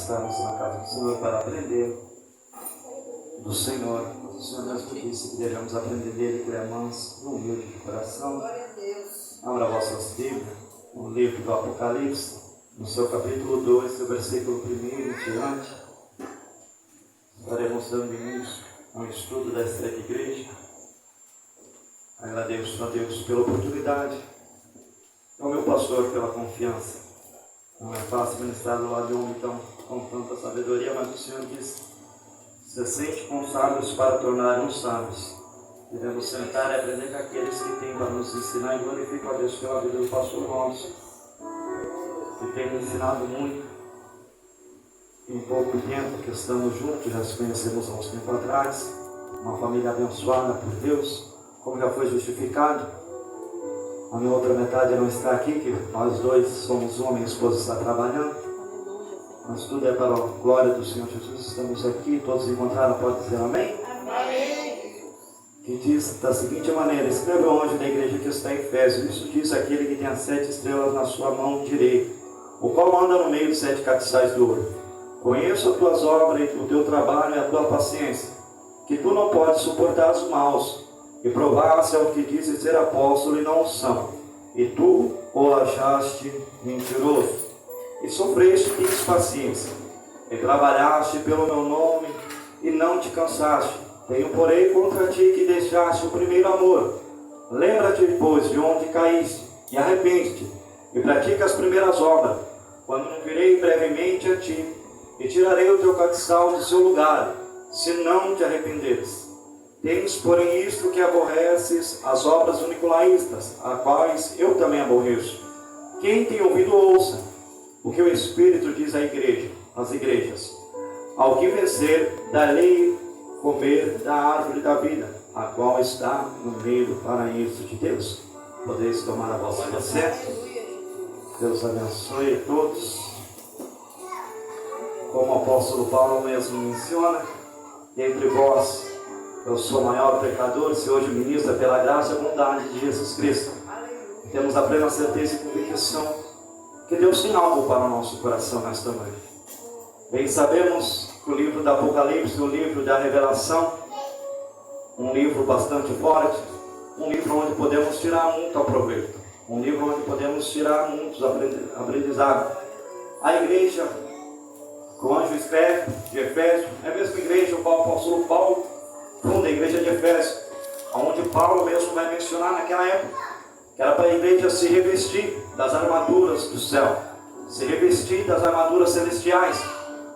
estamos na casa do Senhor para aprender do Senhor. O Senhor mesmo disse que devemos aprender dele, que ele é manso e humilde de coração. Abra vossas Bíblias no livro do Apocalipse, no seu capítulo 2, do versículo 1 em diante. Estaremos dando início ao estudo desta igreja. Agradeço a Deus pela oportunidade, ao meu pastor pela confiança. Não é fácil ministrar do lado de um homem com tanta sabedoria, mas o Senhor diz: se sente com sábios para tornar uns sábios. Devemos sentar e aprender com aqueles que têm para nos ensinar, e glorifico a Deus pela vida do pastor Robson, que tem me ensinado muito em pouco tempo que estamos juntos. Já se conhecemos há uns tempo atrás, uma família abençoada por Deus, como já foi justificado. A minha outra metade não está aqui, que nós dois somos homem e esposa, está trabalhando. Mas tudo é para a glória do Senhor Jesus. Estamos aqui, todos encontraram, pode dizer amém? Amém. Que diz da seguinte maneira: escreva ao anjo da igreja que está em Efésios. Isso diz aquele que tem as 7 estrelas na sua mão direita, o qual anda no meio de 7 castiçais de ouro. Conheço as tuas obras, o teu trabalho e a tua paciência, que tu não podes suportar os maus, e provaste ao que dizes ser apóstolo e não o são, e tu o achaste mentiroso, e sofreste, tens paciência, e trabalhaste pelo meu nome, e não te cansaste. Tenho, porém, contra ti que deixaste o primeiro amor. Lembra-te, pois, de onde caíste, e arrepende-te, e pratica as primeiras obras. Quando não virei brevemente a ti, e tirarei o teu castiçal do seu lugar, se não te arrependeres. Tens, porém, isto que aborreces, as obras do nicolaístas, a quais eu também aborreço. Quem tem ouvido, ouça o que o Espírito diz às igrejas. Ao que vencer, darei comer da árvore da vida, a qual está no meio do paraíso de Deus. Podeis tomar a vossa assento. Deus abençoe a todos. Como o apóstolo Paulo mesmo menciona, entre vós eu sou o maior pecador, se hoje ministra pela graça e bondade de Jesus Cristo. Temos a plena certeza e convicção que Deus tem algo para o nosso coração nesta noite. Bem sabemos que o livro do Apocalipse, o livro da Revelação, um livro bastante forte, um livro onde podemos tirar muito proveito, um livro onde podemos tirar muitos aprendizados. A igreja, que o anjo escreve, de Efésios, é a mesma igreja o apóstolo Paulo funda, a igreja de Efésios, onde Paulo mesmo vai mencionar naquela época, que era para a igreja se revestir das armaduras do céu, se revestir das armaduras celestiais,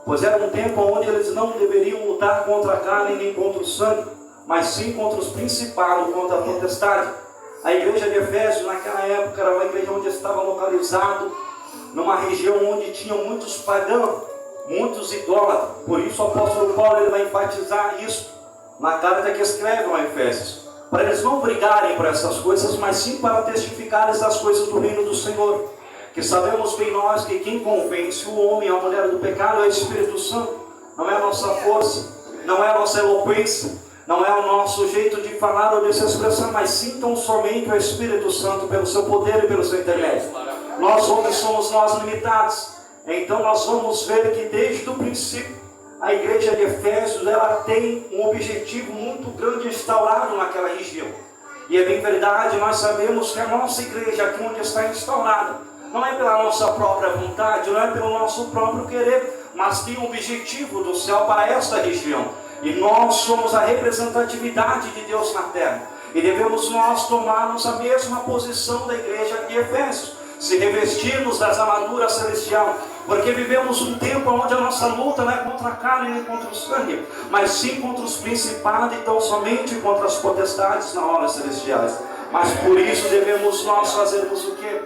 pois era um tempo onde eles não deveriam lutar contra a carne nem contra o sangue, mas sim contra os principados, contra a potestade. A igreja de Efésios naquela época era uma igreja onde estava localizado numa região onde tinham muitos pagãos, muitos idólatras. Por isso o apóstolo Paulo ele vai enfatizar isso na carta que escreve a Efésios, para eles não brigarem por essas coisas, mas sim para testificarem as coisas do reino do Senhor. Que sabemos bem nós que quem convence o homem e a mulher do pecado é o Espírito Santo. Não é a nossa força, não é a nossa eloquência, não é o nosso jeito de falar ou de se expressar, mas sim tão somente o Espírito Santo pelo seu poder e pelo seu intermédio. Nós homens somos nós limitados. Então nós vamos ver que desde o princípio a igreja de Efésios ela tem um objetivo muito grande instaurado naquela região. E é bem verdade, nós sabemos que a nossa igreja aqui onde está instaurada não é pela nossa própria vontade, não é pelo nosso próprio querer, mas tem um objetivo do céu para esta região. E nós somos a representatividade de Deus na terra. E devemos nós tomarmos a mesma posição da igreja de Efésios, se revestirmos das armaduras celestiais, porque vivemos um tempo onde a nossa luta não é contra a carne nem contra o sangue, mas sim contra os principados e tão somente contra as potestades na hora celestiais. Mas por isso devemos nós fazermos o quê?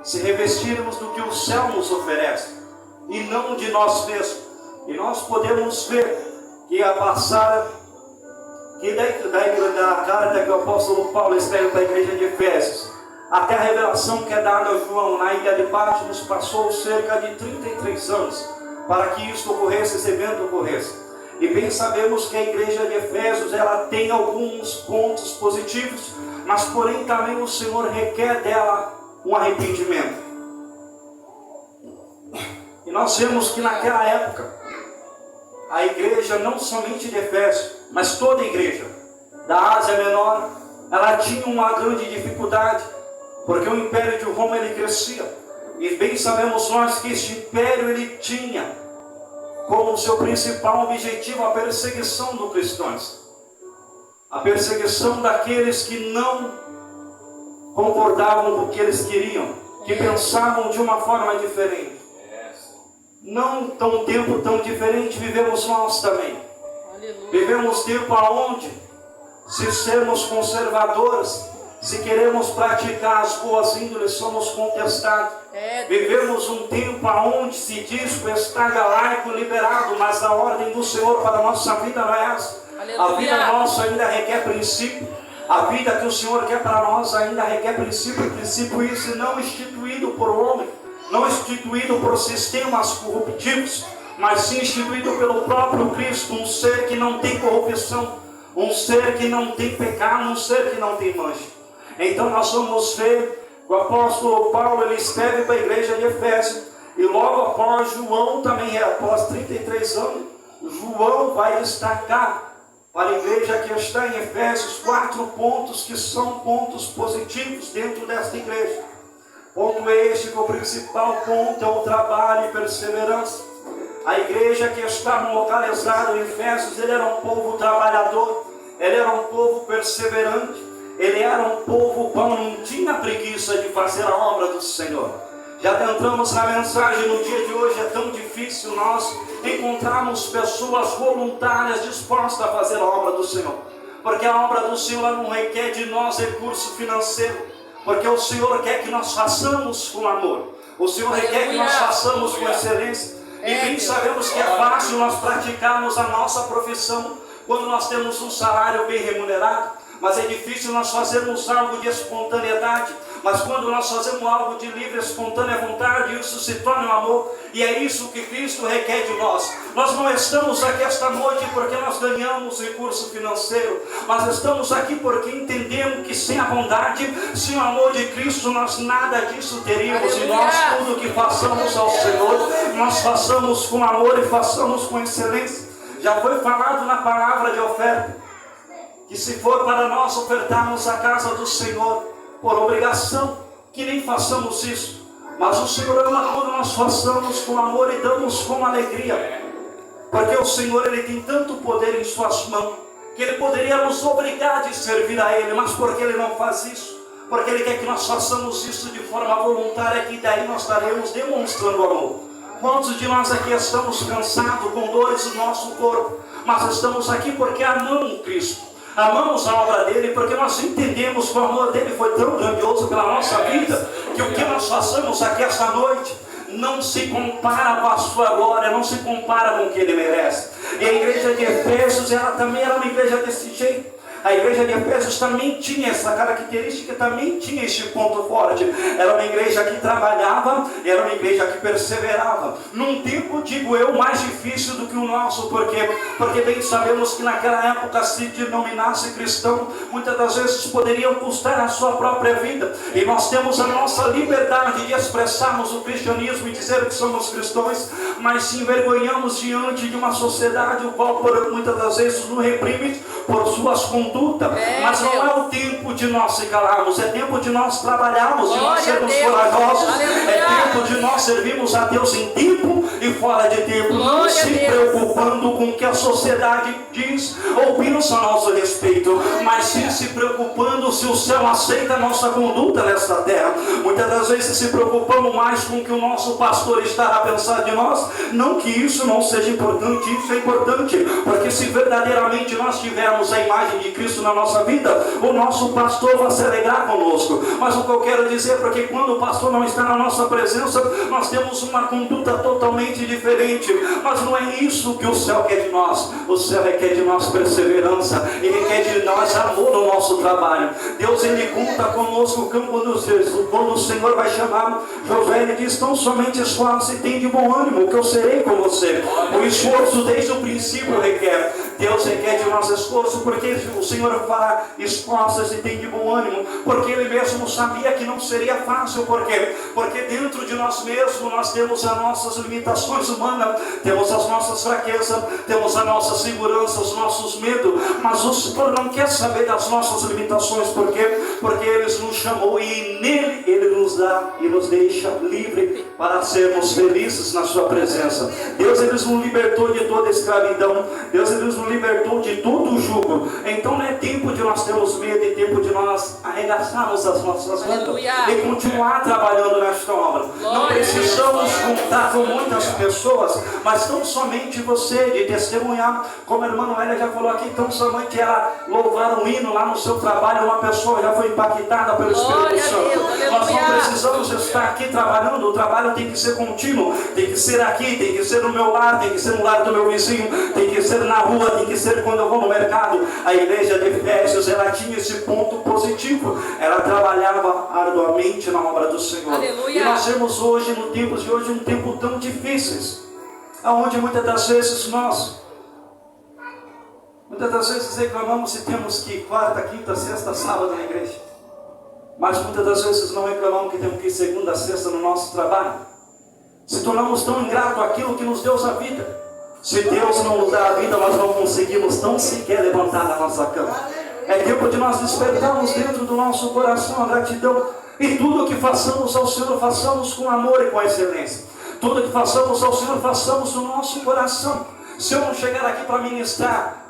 Se revestirmos do que o céu nos oferece, e não de nós mesmos. E nós podemos ver que a passada, que da carta que o apóstolo Paulo escreve para a igreja de Efésios, até a revelação que é dada a João na ilha de Patmos, passou cerca de 33 anos para que isto ocorresse, esse evento ocorresse. E bem sabemos que a igreja de Efésios ela tem alguns pontos positivos, mas porém também o Senhor requer dela um arrependimento. E nós vemos que naquela época, a igreja, não somente de Éfeso, mas toda a igreja da Ásia Menor, ela tinha uma grande dificuldade, porque o Império de Roma ele crescia. E bem sabemos nós que este império ele tinha como seu principal objetivo a perseguição dos cristãos, a perseguição daqueles que não concordavam com o que eles queriam, que pensavam de uma forma diferente. Não tão tempo tão diferente vivemos nós também. Aleluia. Vivemos tempo aonde, se sermos conservadores, se queremos praticar as boas índoles, somos contestados. Vivemos um tempo aonde se diz que o Estado é laico liberado, mas a ordem do Senhor para a nossa vida não é essa. Aleluia. A vida nossa ainda requer princípio. A vida que o Senhor quer para nós ainda requer princípio. Princípio isso não instituído por homem, não instituído por sistemas corruptivos, mas sim instituído pelo próprio Cristo, um ser que não tem corrupção, um ser que não tem pecado, um ser que não tem mancha. Então nós vamos ver, o apóstolo Paulo, ele escreve para a igreja de Éfeso, e logo após João também, após 33 anos, João vai destacar para a igreja que está em Efésios 4 pontos que são pontos positivos dentro desta igreja. Ponto este que o principal ponto é o trabalho e perseverança. A igreja que está localizada em Efésios, ele era um povo trabalhador, ele era um povo perseverante, ele era um povo que não tinha preguiça de fazer a obra do Senhor. Já adentramos na mensagem no dia de hoje, é tão difícil nós encontrarmos pessoas voluntárias dispostas a fazer a obra do Senhor, porque a obra do Senhor não requer de nós recurso financeiro, porque o Senhor quer que nós façamos com amor, o Senhor requer que nós façamos com excelência. E bem sabemos que é fácil nós praticarmos a nossa profissão quando nós temos um salário bem remunerado, mas é difícil nós fazermos algo de espontaneidade. Mas quando nós fazemos algo de livre, espontânea vontade, isso se torna um amor, e é isso que Cristo requer de nós. Nós não estamos aqui esta noite porque nós ganhamos recurso financeiro, mas estamos aqui porque entendemos que sem a bondade, sem o amor de Cristo, nós nada disso teríamos. Aleluia. E nós, tudo que façamos ao Senhor, nós façamos com amor e façamos com excelência. Já foi falado na palavra de oferta, que se for para nós ofertarmos a casa do Senhor, por obrigação, que nem façamos isso, mas o Senhor ama quando nós façamos com amor e damos com alegria, porque o Senhor ele tem tanto poder em suas mãos, que Ele poderia nos obrigar a servir a Ele, mas porque Ele não faz isso? Porque Ele quer que nós façamos isso de forma voluntária, que daí nós estaremos demonstrando amor. Quantos de nós aqui estamos cansados, com dores no nosso corpo, mas estamos aqui porque amamos Cristo, amamos a obra dele, porque nós entendemos que o amor dele foi tão grandioso pela nossa vida, que o que nós façamos aqui esta noite não se compara com a sua glória, não se compara com o que ele merece. E a igreja de Efésios, ela também era uma igreja desse jeito. A igreja de Efésios também tinha essa característica, também tinha este ponto forte. Era uma igreja que trabalhava, era uma igreja que perseverava. Num tempo, digo eu, mais difícil do que o nosso. Por quê? Porque bem sabemos que naquela época, se denominasse cristão, muitas das vezes poderiam custar a sua própria vida. E nós temos a nossa liberdade de expressarmos o cristianismo e dizer que somos cristãos, mas se envergonhamos diante de uma sociedade, o qual muitas das vezes nos reprime por suas condutas. Mas não é o tempo de nós se calarmos, é tempo de nós trabalharmos, de nós sermos corajosos. É tempo de nós servirmos a Deus em tempo e fora de tempo, não se preocupando com o que a sociedade diz ou pensa a nosso respeito, mas sim se preocupando se o céu aceita a nossa conduta nesta terra. Muitas das vezes se preocupamos mais com o que o nosso pastor está a pensar de nós. Não que isso não seja importante, isso é importante, porque se verdadeiramente nós tivermos a imagem de Cristo na nossa vida, o nosso pastor vai se alegrar conosco. Mas o que eu quero dizer é porque quando o pastor não está na nossa presença, nós temos uma conduta totalmente diferente. Mas não é isso que o céu quer de nós. O céu requer de nós perseverança, ele quer de nós amor no nosso trabalho. Deus ele conta conosco quando o Senhor vai chamar Josué, ele diz: tão somente esforce e tem de bom ânimo, que eu serei com você. O esforço desde o princípio requer. Deus requer de nós esforço, porque o Senhor fala: esforça-se e tem de bom ânimo, porque Ele mesmo sabia que não seria fácil. Por quê? Porque dentro de nós mesmos nós temos as nossas limitações humanas, temos as nossas fraquezas, temos a nossa segurança, os nossos medos, mas o Senhor não quer saber das nossas limitações. Por quê? Porque Ele nos chamou e nele Ele nos dá e nos deixa livre para sermos felizes na sua presença. Deus, Ele nos libertou de toda escravidão. Deus, Ele nos libertou de todo o jugo. Então não é tempo de nós termos medo, é tempo de nós arregaçarmos as nossas vidas e continuar trabalhando nesta obra. Não precisamos contar com muitas pessoas, mas tão somente você de testemunhar, como a irmã Noélia já falou aqui, tão somente ela louvar um hino lá no seu trabalho, uma pessoa já foi impactada pelo Espírito Santo. Nós não precisamos estar aqui trabalhando, o trabalho tem que ser contínuo, tem que ser aqui, tem que ser no meu lar, tem que ser no lar do meu vizinho, tem que ser na rua, tem que ser quando eu vou no mercado. A igreja de Efésios, ela tinha esse ponto positivo, ela trabalhava arduamente na obra do Senhor. Aleluia. E nós temos hoje, no tempo de hoje, um tempo tão difícil, onde muitas das vezes reclamamos se temos que ir quarta, quinta, sexta, sábado na igreja, mas muitas das vezes não reclamamos que temos que ir segunda, sexta no nosso trabalho. Se tornamos tão ingratos àquilo que nos deu a vida. Se Deus não nos dá a vida, nós não conseguimos tão sequer levantar da nossa cama. É tempo de nós despertarmos dentro do nosso coração a gratidão. E tudo o que façamos ao Senhor, façamos com amor e com excelência. Tudo que façamos ao Senhor, façamos no nosso coração. Se eu não chegar aqui para ministrar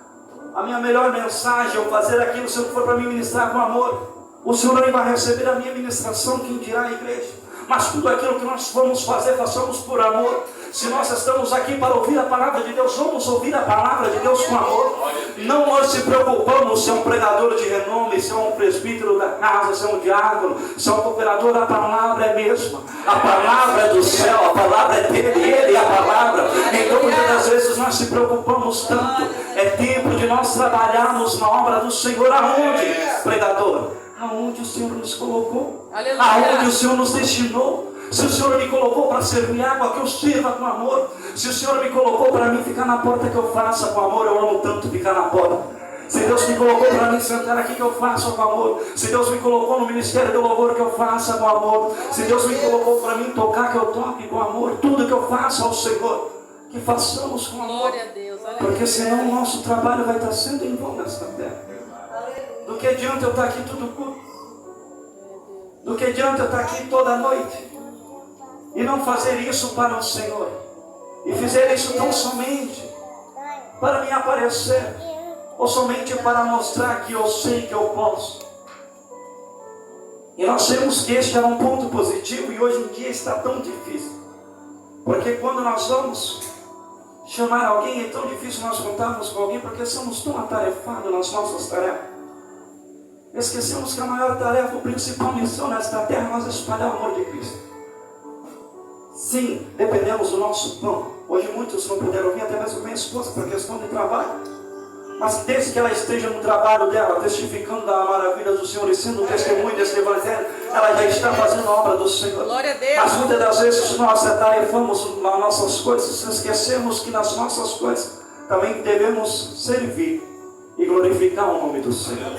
a minha melhor mensagem, ou fazer aquilo, se eu for para me ministrar com amor, o Senhor nem vai receber a minha ministração, quem dirá a igreja. Mas tudo aquilo que nós vamos fazer, façamos por amor. Se nós estamos aqui para ouvir a palavra de Deus, vamos ouvir a palavra de Deus com amor. Não nós se preocupamos se é um pregador de renome, se é um presbítero da casa, se é um diácono, se é um cooperador. A palavra é a mesma. A palavra é do céu, a palavra é dele, ele é a palavra. Então muitas das vezes nós se preocupamos tanto. É tempo de nós trabalharmos na obra do Senhor. Aonde, pregador? Aonde o Senhor nos colocou. Aleluia. Aonde o Senhor nos destinou. Se o Senhor me colocou para servir água, que eu sirva com amor. Se o Senhor me colocou para mim ficar na porta, que eu faça com amor. Eu amo tanto ficar na porta. Se Deus me colocou para mim sentar aqui, que eu faça com amor. Se Deus me colocou no ministério do louvor, que eu faça com amor. Se Deus me colocou para mim tocar, que eu toque com amor. Tudo que eu faça ao Senhor, que façamos com amor. Glória a Deus. Porque senão o nosso trabalho vai estar sendo em vão nesta terra. Do que adianta eu estar aqui tudo curto? Do que adianta eu estar aqui toda noite e não fazer isso para o Senhor? E fizer isso tão somente para me aparecer, ou somente para mostrar que eu sei que eu posso. E nós vemos que este era um ponto positivo, e hoje em dia está tão difícil. Porque quando nós vamos chamar alguém, é tão difícil nós contarmos com alguém, porque somos tão atarefados nas nossas tarefas. Esquecemos que a maior tarefa, a principal missão nesta terra, é nós espalhar o amor de Cristo. Sim, dependemos do nosso pão. Hoje muitos não puderam vir, até mesmo minha esposa, por questão de trabalho. Mas desde que ela esteja no trabalho dela, testificando da maravilha do Senhor e sendo um testemunho desse evangelho, ela já está fazendo a obra do Senhor. Glória a Deus. Mas muitas das vezes nós atarefamos nas nossas coisas, esquecemos que nas nossas coisas também devemos servir e glorificar o nome do Senhor.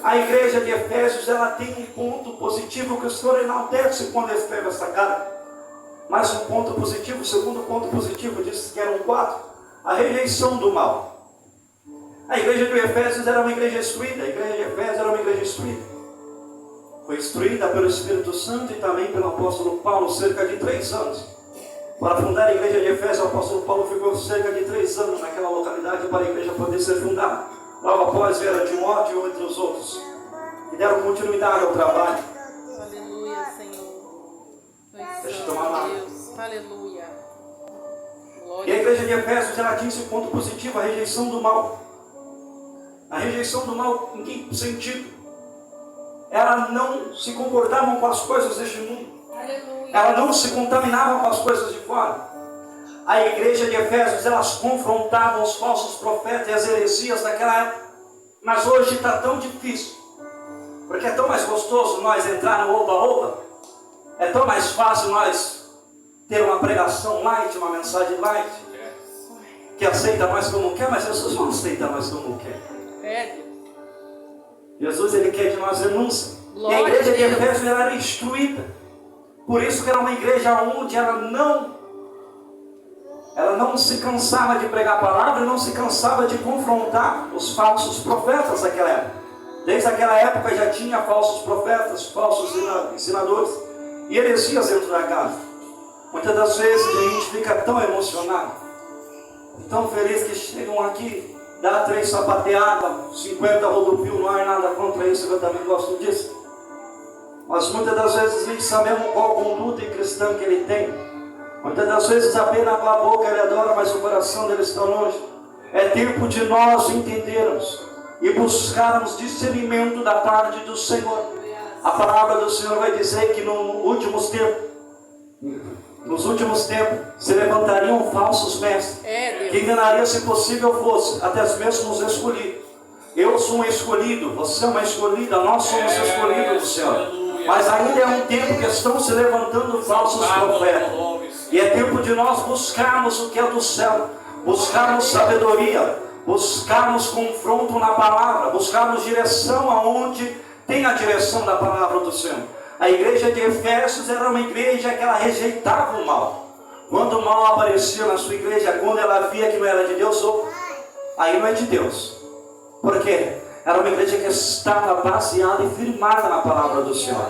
A igreja de Efésios, ela tem um ponto positivo que o Senhor enaltece quando escreve essa carta. Mais um ponto positivo, o segundo ponto positivo, disse que eram 4, a rejeição do mal. A igreja de Efésios era uma igreja instruída, a igreja de Efésios era uma igreja instruída. Foi instruída pelo Espírito Santo e também pelo apóstolo Paulo, cerca de 3 anos. Para fundar a igreja de Efésios, o apóstolo Paulo ficou cerca de 3 anos naquela localidade para a igreja poder ser fundada. Logo após vieram Timóteo e outros outros, que deram continuidade ao trabalho. Aleluia, Senhor. Deixa eu tomar uma. Deus. Aleluia. E a igreja de Efésios, ela tinha esse ponto positivo, a rejeição do mal. A rejeição do mal, em que sentido? Ela não se concordava com as coisas deste mundo. Aleluia. Ela não se contaminava com as coisas de fora. A igreja de Efésios, elas confrontavam os falsos profetas e as heresias daquela época. Mas hoje está tão difícil. Porque é tão mais gostoso nós entrar no oba-oba. É tão mais fácil nós ter uma pregação light, uma mensagem light. que aceita nós como quer, mas Jesus não aceita nós como quer. É. Jesus, ele quer de nós renúncia. E a Glória igreja a de Deus. Efésio era instruída. Por isso que era uma igreja onde ela não se cansava de pregar a palavra e não se cansava de confrontar os falsos profetas daquela época. Desde aquela época já tinha falsos profetas, falsos ensinadores e heresias dentro da casa. Muitas das vezes a gente fica tão emocionado, tão feliz que chegam aqui, dá 3 sapateadas, 50 rodopios, não há nada contra isso, eu também gosto disso. Mas muitas das vezes nem sabemos qual conduta cristã que ele tem. Muitas das vezes apenas com a boca ele adora, mas o coração dele está longe. É tempo de nós entendermos e buscarmos discernimento da parte do Senhor. A palavra do Senhor vai dizer que nos últimos tempos se levantariam falsos mestres, que enganariam, se possível fosse, até mesmo os escolhidos. Eu sou um escolhido, você é uma escolhida, nós somos escolhidos do Senhor. Mas ainda é um tempo que estão se levantando falsos profetas. E é tempo de nós buscarmos o que é do céu, buscarmos sabedoria, buscarmos confronto na palavra, buscarmos direção aonde tem a direção da palavra do Senhor. A igreja de Efésios era uma igreja que ela rejeitava o mal. Quando o mal aparecia na sua igreja, quando ela via que não era de Deus, aí não é de Deus. Por quê? Era uma igreja que estava baseada e firmada na palavra do Senhor.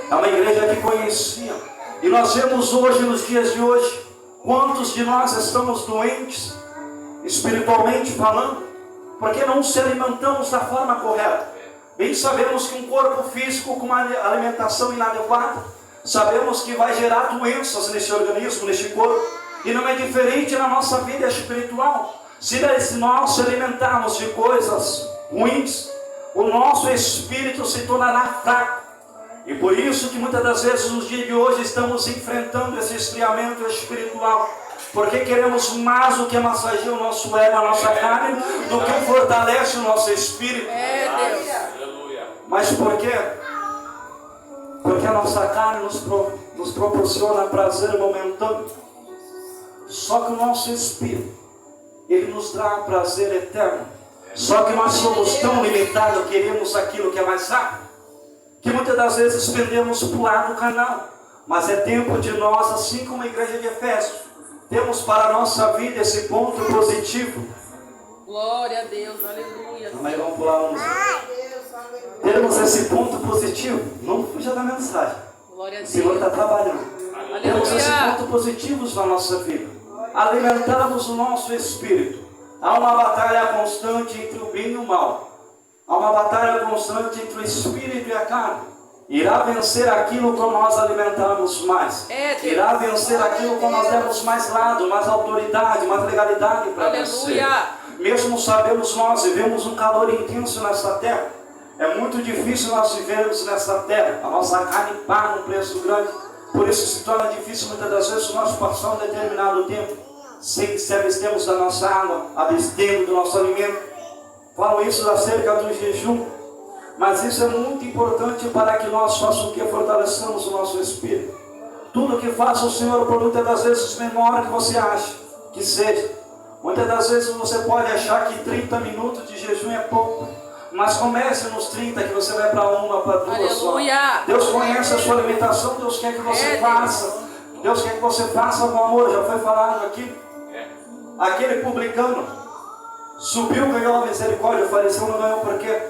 É uma igreja que conhecia. E nós vemos hoje, nos dias de hoje, quantos de nós estamos doentes, espiritualmente falando, porque não se alimentamos da forma correta. Bem sabemos que um corpo físico com uma alimentação inadequada, sabemos que vai gerar doenças nesse organismo, neste corpo. E não é diferente na nossa vida espiritual. Se nós se alimentarmos de coisas ruins, o nosso espírito se tornará fraco. E por isso que muitas das vezes nos dias de hoje estamos enfrentando esse esfriamento espiritual. Porque queremos mais do que massagear o nosso ego, a nossa carne, do que fortalece o nosso espírito. Mas por quê? Porque a nossa carne nos proporciona prazer momentâneo. Só que o nosso espírito, ele nos dá prazer eterno. Só que nós somos tão limitados, queremos aquilo que é mais rápido, que muitas das vezes pendemos para o lado carnal. Mas é tempo de nós, assim como a igreja de Efésios, temos para a nossa vida esse ponto positivo. Glória a Deus, aleluia. Amém, vamos pular uns. Temos esse ponto positivo. Não fuja da mensagem. Glória a Deus. O Senhor está trabalhando. Aleluia. Temos esse ponto positivo na nossa vida. Alimentamos o nosso espírito. Há uma batalha constante entre o bem e o mal. Há uma batalha constante entre o espírito e a carne. Irá vencer aquilo que nós alimentamos mais. Irá vencer aquilo que nós demos mais lado, mais autoridade, mais legalidade para vencer. Mesmo sabemos nós vivemos um calor intenso nessa terra. É muito difícil nós vivermos nessa terra. A nossa carne paga um preço grande. Por isso se torna difícil muitas das vezes nós passar um determinado tempo sem se abstermos da nossa água, abstendo do nosso alimento. Falo isso acerca do jejum. Mas isso é muito importante para que nós façamos o que? Fortaleçamos o nosso espírito. Tudo que faça o Senhor por muitas das vezes menor que você acha que seja. Muitas das vezes você pode achar que 30 minutos de jejum é pouco. Mas comece nos 30 que você vai para uma, para duas. Aleluia. Deus conhece a sua alimentação, Deus quer que você faça. Deus quer que você faça com amor, já foi falado aqui. Aquele publicano subiu, ganhou a misericórdia, o fariseu não ganhou por quê?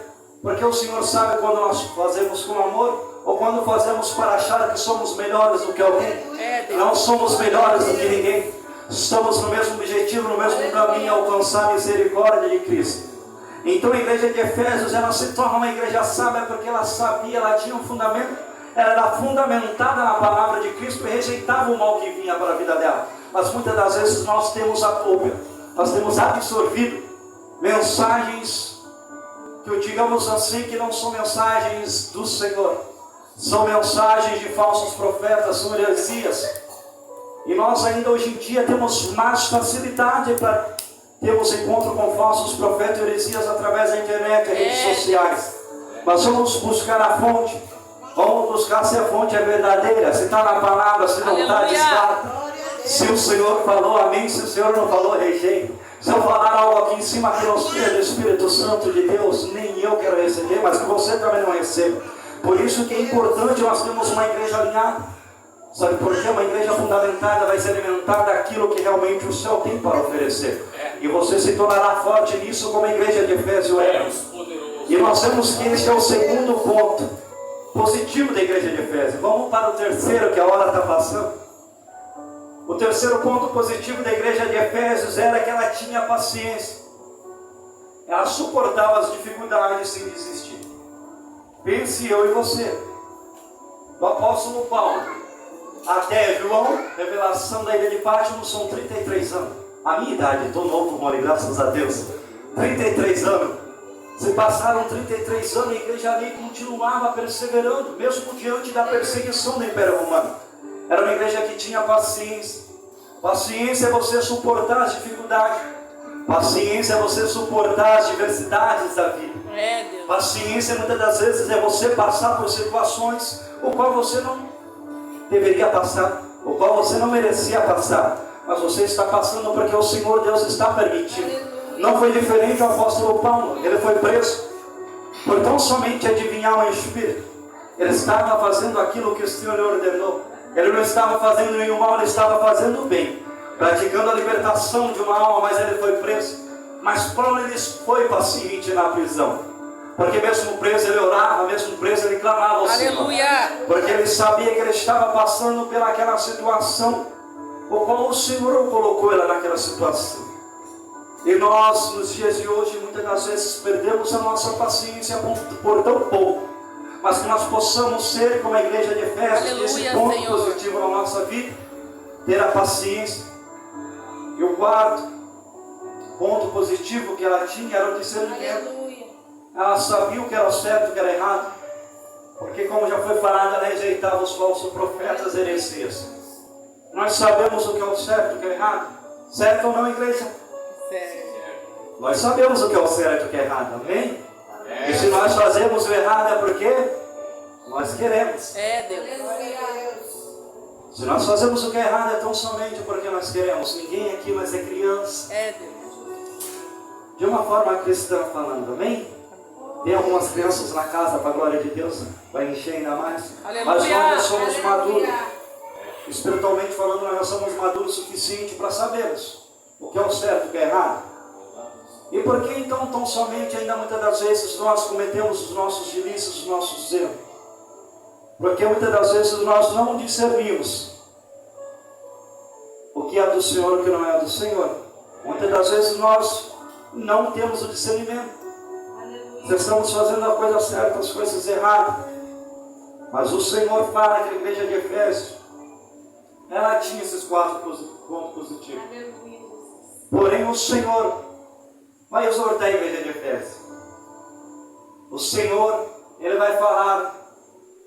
Porque o Senhor sabe quando nós fazemos com amor ou quando fazemos para achar que somos melhores do que alguém. Não somos melhores do que ninguém. Estamos no mesmo objetivo, no mesmo caminho, alcançar a misericórdia de Cristo. Então a igreja de Efésios, ela se torna uma igreja sábia porque ela sabia, ela tinha um fundamento, ela era fundamentada na palavra de Cristo e rejeitava o mal que vinha para a vida dela. Mas muitas das vezes nós temos nós temos absorvido mensagens que, digamos assim, que não são mensagens do Senhor. São mensagens de falsos profetas, são heresias. E nós ainda hoje em dia temos mais facilidade para termos encontro com falsos profetas e heresias através da internet e redes sociais. Mas vamos buscar a fonte. Vamos buscar se a fonte é verdadeira, se está na palavra, se não está, descarta. Se o Senhor falou, amém. Se o Senhor não falou, rejeito. Se eu falar algo aqui em cima que não seja do Espírito Santo de Deus, nem eu quero receber, mas que você também não receba. Por isso que é importante nós termos uma igreja alinhada. Sabe por quê? Uma igreja fundamentada vai se alimentar daquilo que realmente o céu tem para oferecer. E você se tornará forte nisso como a igreja de Efésio era. E nós vemos que esse é o segundo ponto positivo da igreja de Efésio. Vamos para o terceiro, que a hora está passando. O terceiro ponto positivo da igreja de Efésios era que ela tinha paciência. Ela suportava as dificuldades sem desistir. Pense eu e você. O apóstolo Paulo, até João, revelação da ilha de Patmos, são 33 anos. A minha idade, estou novo, mole, graças a Deus. 33 anos. Se passaram 33 anos, a igreja ali continuava perseverando, mesmo diante da perseguição do Império Romano. Era uma igreja que tinha paciência. Paciência é você suportar as dificuldades. Paciência é você suportar as diversidades da vida. Paciência muitas das vezes é você passar por situações o qual você não deveria passar, o qual você não merecia passar, mas você está passando porque o Senhor Deus está permitindo. Não foi diferente ao apóstolo Paulo. Ele foi preso por tão somente adivinhar o Espírito. Ele estava fazendo aquilo que o Senhor lhe ordenou. Ele não estava fazendo nenhum mal, ele estava fazendo o bem, praticando a libertação de uma alma, mas ele foi preso. Mas Paulo, ele foi paciente na prisão, porque mesmo preso ele orava, mesmo preso ele clamava ao Senhor, porque ele sabia que ele estava passando pelaquela situação, o qual o Senhor o colocou ele naquela situação. E nós, nos dias de hoje, muitas das vezes perdemos a nossa paciência por tão pouco. Mas que nós possamos ser como a igreja de Efésios, esse ponto positivo na nossa vida, ter a paciência. E o quarto ponto positivo que ela tinha era o discernimento. Ela sabia o que era certo e o que era errado. Porque, como já foi falado, ela rejeitava os falsos profetas e heresias. Nós sabemos o que é o certo e o que é errado. Certo ou não, igreja? Certo. Nós sabemos o que é o certo e o que é errado, amém? E se nós fazemos o errado é porque nós queremos. Deus. Se nós fazemos o que é errado é tão somente porque nós queremos. Ninguém aqui mais é criança. Deus. De uma forma cristã falando, amém? Tem algumas crianças na casa para a glória de Deus. Vai encher ainda mais. Aleluia. Mas nós somos maduros. Espiritualmente falando, nós já somos maduros o suficiente para sabermos o que é o certo e o que é errado. E por que então tão somente ainda muitas das vezes nós cometemos os nossos ilícitos, os nossos erros? Porque muitas das vezes nós não discernimos o que é do Senhor e o que não é do Senhor. Muitas das vezes nós não temos o discernimento. Nós estamos fazendo a coisa certa, as coisas erradas. Mas o Senhor fala que a igreja de Efésios, ela tinha esses 4 pontos positivos. Porém o Senhor vai exortar a igreja de Efésios. O Senhor, ele vai falar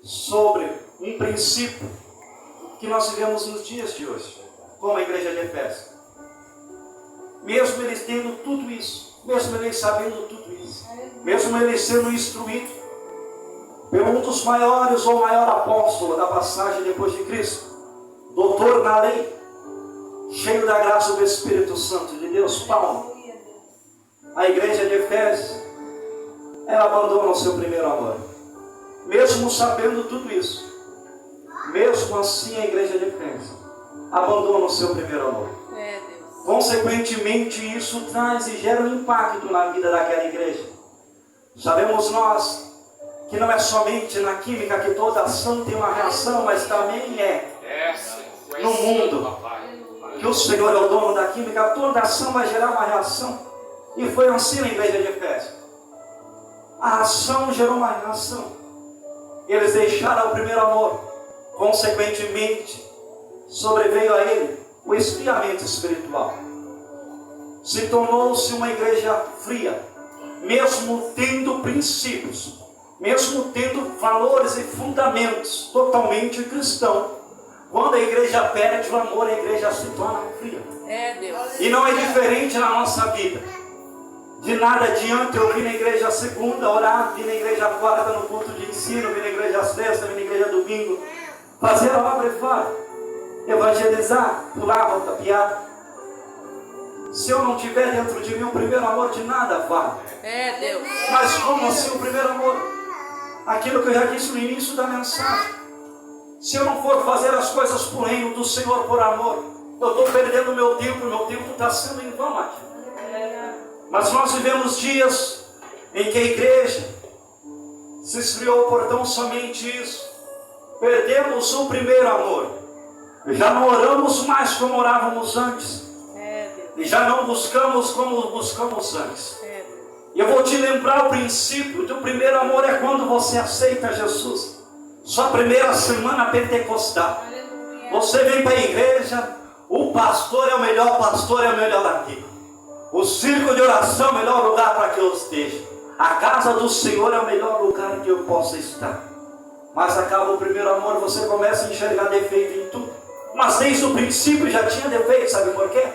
sobre um princípio que nós vivemos nos dias de hoje, como a igreja de Efésios. Mesmo eles tendo tudo isso, mesmo eles sabendo tudo isso, mesmo eles sendo instruídos por um dos maiores ou maior apóstolo da passagem depois de Cristo, doutor na lei, cheio da graça do Espírito Santo de Deus, Paulo, a igreja de Efésios, ela abandona o seu primeiro amor. Mesmo sabendo tudo isso, mesmo assim a igreja de Efésios abandona o seu primeiro amor. Deus. Consequentemente, isso traz e gera um impacto na vida daquela igreja. Sabemos nós que não é somente na química que toda ação tem uma reação, mas também no mundo, que o Senhor é o dono da química, toda ação vai gerar uma reação. E foi assim na igreja de Efésios. A ação gerou uma reação. Eles deixaram o primeiro amor. Consequentemente, sobreveio a ele o esfriamento espiritual. Se tornou-se uma igreja fria, mesmo tendo princípios, mesmo tendo valores e fundamentos totalmente cristãos. Quando a igreja perde o amor, a igreja se torna fria. Deus. E não é diferente na nossa vida. De nada adianta eu vir na igreja segunda, orar, vir na igreja quarta no culto de ensino, vir na igreja sexta, vir na igreja domingo, fazer a obra e fora. evangelizar, pular, rotapiar. Se eu não tiver dentro de mim o primeiro amor, de nada vale. É, Deus. Mas como assim o primeiro amor? Aquilo que eu já disse no início da mensagem. Se eu não for fazer as coisas por reino do Senhor por amor, eu estou perdendo o meu tempo está sendo em vão aqui. Mas nós vivemos dias em que a igreja se esfriou por tão somente isso. Perdemos o primeiro amor. Já não oramos mais como orávamos antes. E já não buscamos como buscamos antes. E eu vou te lembrar o princípio do primeiro amor é quando você aceita Jesus. Sua primeira semana pentecostal. Você vem para a igreja, o pastor é o melhor amigo. O círculo de oração é o melhor lugar para que eu esteja. A casa do Senhor é o melhor lugar em que eu possa estar. Mas acaba o primeiro amor, você começa a enxergar defeito em tudo. Mas desde o princípio já tinha defeito, sabe por quê?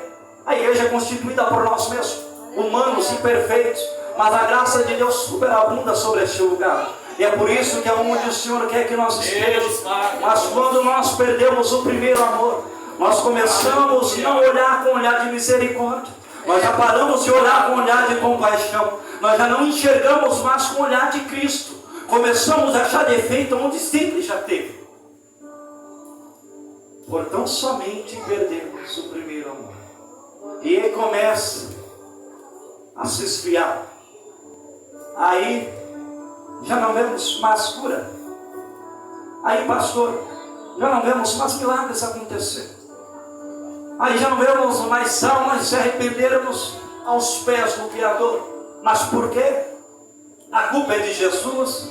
A igreja é constituída por nós mesmos, humanos imperfeitos, mas a graça de Deus superabunda sobre este lugar. E é por isso que é onde o Senhor quer que nós estejamos. Mas quando nós perdemos o primeiro amor, nós começamos a não olhar com olhar de misericórdia. Nós já paramos de olhar com olhar de compaixão. Nós já não enxergamos mais com olhar de Cristo. Começamos a achar defeito onde sempre já teve. Portanto, somente perdemos o primeiro amor. E ele começa a se esfriar. Aí já não vemos mais cura. Aí, pastor, já não vemos mais milagres acontecer. Aí já não vemos mais almas se arrependermos aos pés do Criador. Mas por quê? A culpa é de Jesus?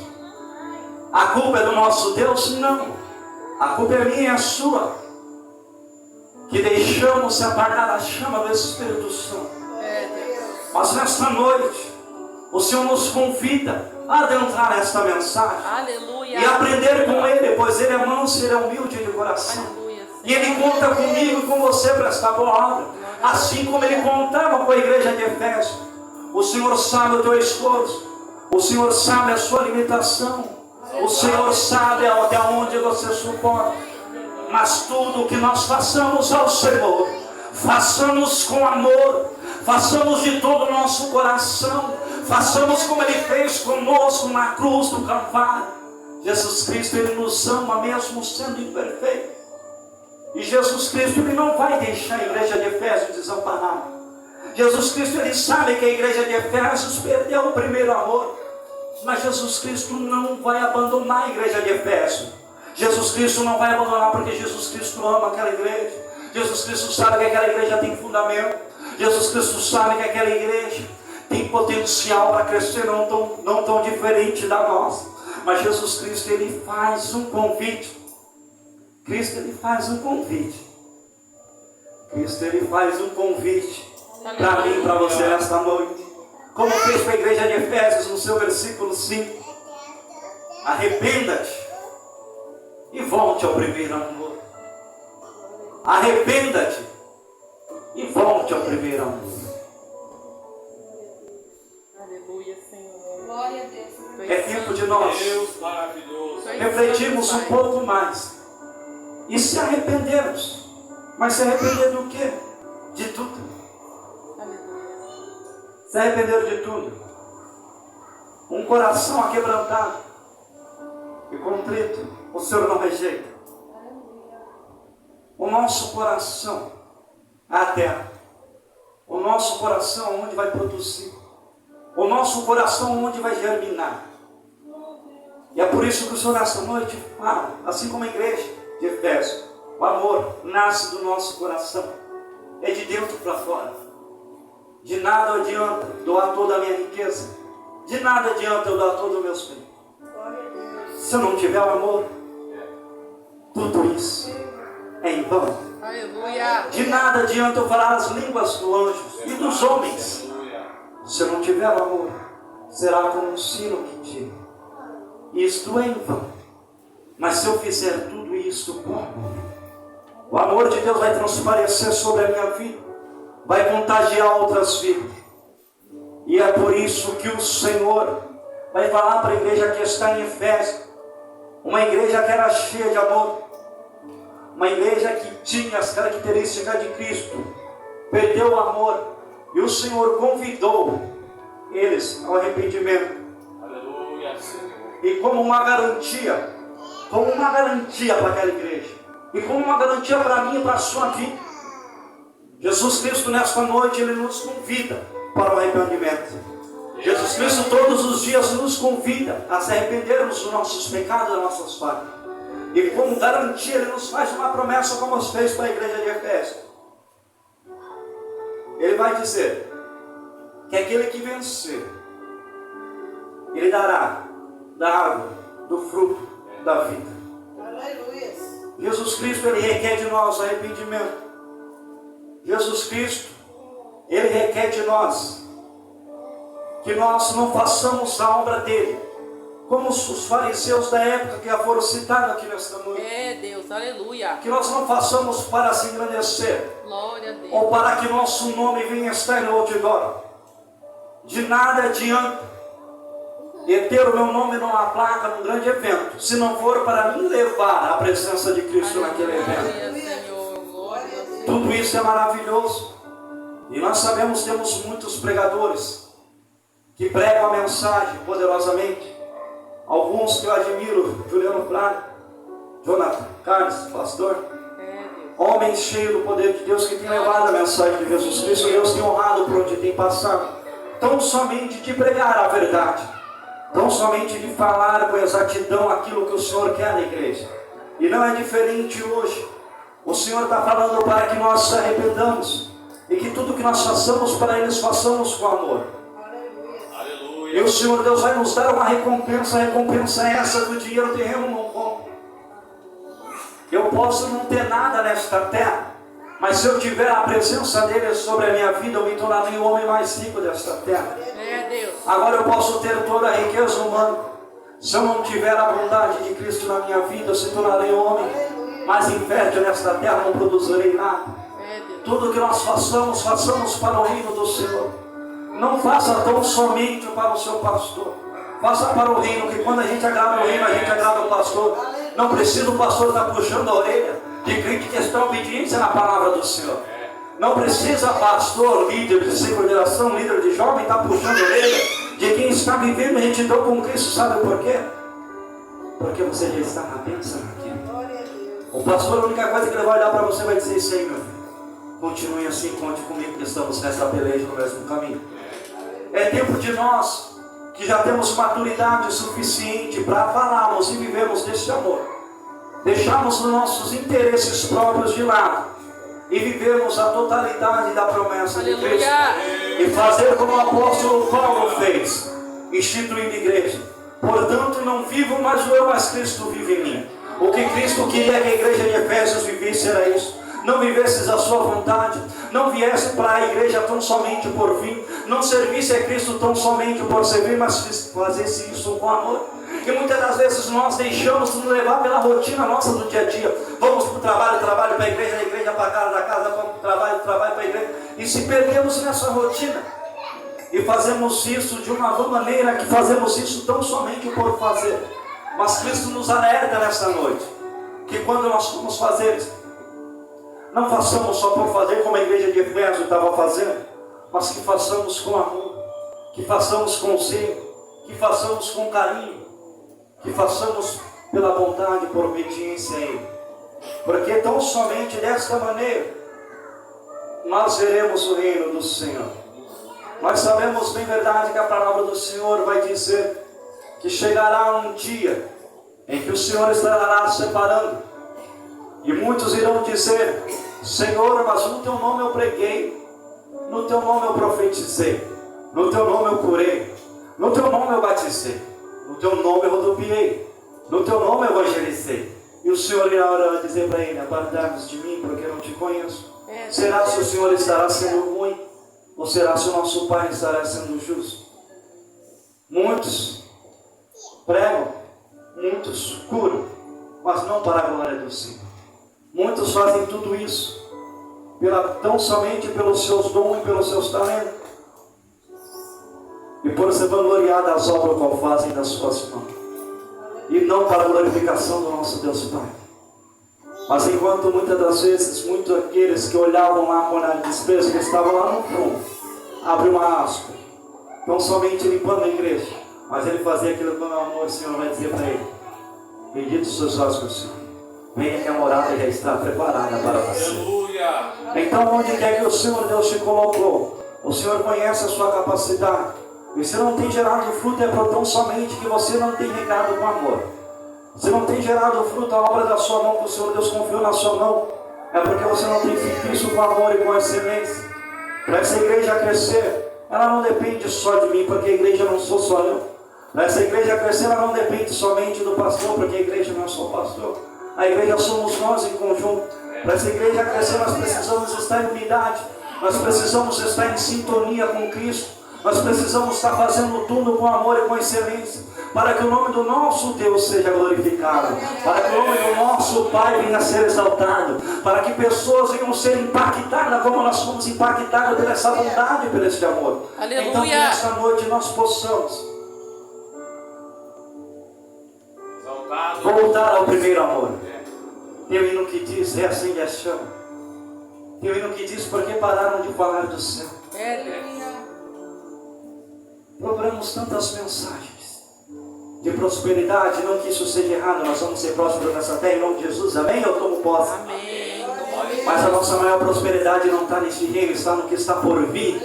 A culpa é do nosso Deus? Não. A culpa é minha e a sua. Que deixamos se apagar a chama do Espírito Santo. Mas nesta noite, o Senhor nos convida a adentrar nesta mensagem. Aleluia. E aprender com Ele, pois Ele é manso e Ele é humilde de coração. Aleluia. E Ele conta comigo e com você para esta boa obra. Assim como Ele contava com a igreja de Efésios. O Senhor sabe o teu esforço. O Senhor sabe a sua limitação. O Senhor sabe até onde você suporta. Mas tudo que nós façamos ao Senhor, façamos com amor, façamos de todo o nosso coração, façamos como Ele fez conosco na cruz do Calvário. Jesus Cristo, Ele nos ama mesmo sendo imperfeito. E Jesus Cristo, Ele não vai deixar a igreja de Efésios desamparada. Jesus Cristo, Ele sabe que a igreja de Efésios perdeu o primeiro amor. Mas Jesus Cristo não vai abandonar a igreja de Efésios. Jesus Cristo não vai abandonar porque Jesus Cristo ama aquela igreja. Jesus Cristo sabe que aquela igreja tem fundamento. Jesus Cristo sabe que aquela igreja tem potencial para crescer, não tão diferente da nossa. Mas Jesus Cristo, Ele faz um convite. Cristo, Ele faz um convite. Cristo, Ele faz um convite para mim, para você nesta noite. Como fez para a igreja de Efésios no seu versículo 5. Arrependa-te e volte ao primeiro amor. Arrependa-te e volte ao primeiro amor. Aleluia, Senhor. Glória a Deus. É tempo de nós refletirmos um pouco mais e se arrependermos. Mas se arrepender do quê? De tudo. Se arrepender de tudo. Um coração aquebrantado e contrito, o Senhor não rejeita. O nosso coração é a terra. O nosso coração onde vai produzir. O nosso coração onde vai germinar. E é por isso que o Senhor nessa noite fala, assim como a igreja de Efésios, o amor nasce do nosso coração. É de dentro para fora. De nada adianta doar toda a minha riqueza. De nada adianta eu doar todo o meu bem. Se eu não tiver o amor, tudo isso é em vão. Aleluia. De nada adianta eu falar as línguas dos anjos e dos homens. Se eu não tiver o amor, será como um sino que tira. Isto é em vão. Mas se eu fizer tudo isto por amor, o amor de Deus vai transparecer sobre a minha vida. Vai contagiar outras vidas. E é por isso que o Senhor vai falar para a igreja que está em Efésios, uma igreja que era cheia de amor, Uma igreja que tinha as características de Cristo, perdeu o amor, e o Senhor convidou eles ao arrependimento. Aleluia, Senhor. E como uma garantia para aquela igreja, e como uma garantia para mim e para a sua vida, Jesus Cristo nesta noite, Ele nos convida para o arrependimento. Jesus Cristo todos os dias nos convida a se arrependermos dos nossos pecados, das nossas falhas. E como garantia, Ele nos faz uma promessa, como nos fez para a igreja de Efésios. Ele vai dizer que aquele que vencer, Ele dará da água, do fruto da vida. Aleluia. Jesus Cristo, Ele requer de nós arrependimento. Jesus Cristo, Ele requer de nós que nós não façamos a obra dele, como os fariseus da época que já foram citados aqui nesta noite. É Deus, aleluia. Que nós não façamos para se engrandecer, Glória a Deus. ou para que nosso nome venha estar no outdoor. De nada adianta ter o meu nome numa placa, num grande evento, se não for para me levar à presença de Cristo naquele evento. Aleluia, Senhor. Glória a Deus. Tudo isso é maravilhoso. E nós sabemos, temos muitos pregadores que pregam a mensagem poderosamente. Alguns que eu admiro, Juliano Flávio, Jonathan Carlos, pastor, homens cheios do poder de Deus que têm levado a mensagem de Jesus Cristo, e Deus tem honrado por onde tem passado. Tão somente de pregar a verdade, tão somente de falar com exatidão aquilo que o Senhor quer na igreja. E não é diferente hoje. O Senhor está falando para que nós se arrependamos, e que tudo que nós façamos para eles, façamos com amor. Aleluia. E o Senhor Deus vai nos dar uma recompensa. A recompensa é essa que o dinheiro terreno não compra. Eu posso não ter nada nesta terra, mas se eu tiver a presença dele sobre a minha vida, eu me tornarei o homem mais rico desta terra. É Deus. Agora eu posso ter toda a riqueza humana, se eu não tiver a bondade de Cristo na minha vida, eu se tornarei o homem mais infértil nesta terra, não produzirei nada. É Deus. Tudo que nós façamos, façamos para o reino do Senhor. Não faça tão somente para o seu pastor, faça para o reino, que quando a gente agrada o reino, a gente agrada o pastor. Não precisa o pastor estar puxando a orelha de crente que está obediência na palavra do Senhor. Não precisa pastor, líder de segregação, líder de jovem, estar puxando a orelha de quem está vivendo em retidão com Cristo. Sabe por quê? Porque você já está na bênção aqui. O pastor, a única coisa que ele vai olhar para você vai dizer isso aí, meu filho. Continue assim, conte comigo que estamos nessa peleja no mesmo caminho. É tempo de nós, que já temos maturidade suficiente para falarmos e vivermos desse amor, deixarmos os nossos interesses próprios de lado e vivermos a totalidade da promessa de Cristo. E fazer como o apóstolo Paulo fez, instituindo igreja. Portanto, não vivo mais eu, mas Cristo vive em mim. O que Cristo queria que a igreja de Efésios vivesse era isso. Não vivesses a sua vontade, não viesse para a igreja tão somente por fim, não servisse a Cristo tão somente por servir, mas fazesse isso com amor. E muitas das vezes nós deixamos nos levar pela rotina nossa do dia a dia. Vamos para o trabalho, trabalho para a igreja, da igreja para a casa, da casa vamos para o trabalho, trabalho para a igreja. E se perdemos nessa rotina, e fazemos isso de uma maneira que fazemos isso tão somente por fazer. Mas Cristo nos alerta nesta noite, que quando nós vamos fazer isso, não façamos só por fazer como a igreja de Efésios estava fazendo, mas que façamos com amor, que façamos com zelo, que façamos com carinho, que façamos pela vontade, por obediência a Ele. Porque tão somente desta maneira nós veremos o reino do Senhor. Nós sabemos bem verdade que a palavra do Senhor vai dizer que chegará um dia em que o Senhor estará separando, e muitos irão dizer: Senhor, mas no teu nome eu preguei, no teu nome eu profetizei, no teu nome eu curei, no teu nome eu batizei, no teu nome eu rodopiei, no teu nome eu evangelizei. E o Senhor irá dizer para ele: apartai-vos de mim, porque eu não te conheço. Será se o Senhor estará sendo ruim, ou será se o nosso Pai estará sendo justo? Muitos pregam, muitos curam, mas não para a glória do Senhor. Muitos fazem tudo isso tão somente pelos seus dons e pelos seus talentos, e por se vangloriar das obras que fazem das suas mãos, e não para a glorificação do nosso Deus Pai. Mas enquanto muitas das vezes, muitos aqueles que olhavam lá com a desprezo, que estavam lá no fundo, abre uma aspa, não somente limpando a igreja, mas ele fazia aquilo com amor. O Senhor vai dizer para ele: bendito seus olhos, Senhor, venha que a morada já está preparada para você. Aleluia. Então, onde quer que o Senhor Deus te colocou, o Senhor conhece a sua capacidade. E se não tem gerado fruto, é por tão somente que você não tem regado com amor. Se não tem gerado fruto a obra da sua mão, que o Senhor Deus confiou na sua mão, é porque você não tem feito isso com amor e com excelência. Para essa igreja crescer, ela não depende só de mim, porque a igreja não sou só eu. Para essa igreja crescer, ela não depende somente do pastor, porque a igreja não é só o pastor. A igreja somos nós em conjunto. Para essa igreja crescer, nós precisamos estar em unidade. Nós precisamos estar em sintonia com Cristo. Nós precisamos estar fazendo tudo com amor e com excelência, para que o nome do nosso Deus seja glorificado, para que o nome do nosso Pai venha a ser exaltado, para que pessoas venham ser impactadas como nós fomos impactados por essa bondade e por este amor. Aleluia. Então que nesta noite nós possamos voltar ao primeiro amor. Tem o hino que diz: reacende a chama. Tem o hino que diz: porque pararam de falar do céu. Procuramos tantas mensagens de prosperidade, não que isso seja errado, nós vamos ser prósperos nessa terra em nome de Jesus, amém? Eu tomo posse. Amém. Mas a nossa maior prosperidade não está neste reino, está no que está por vir.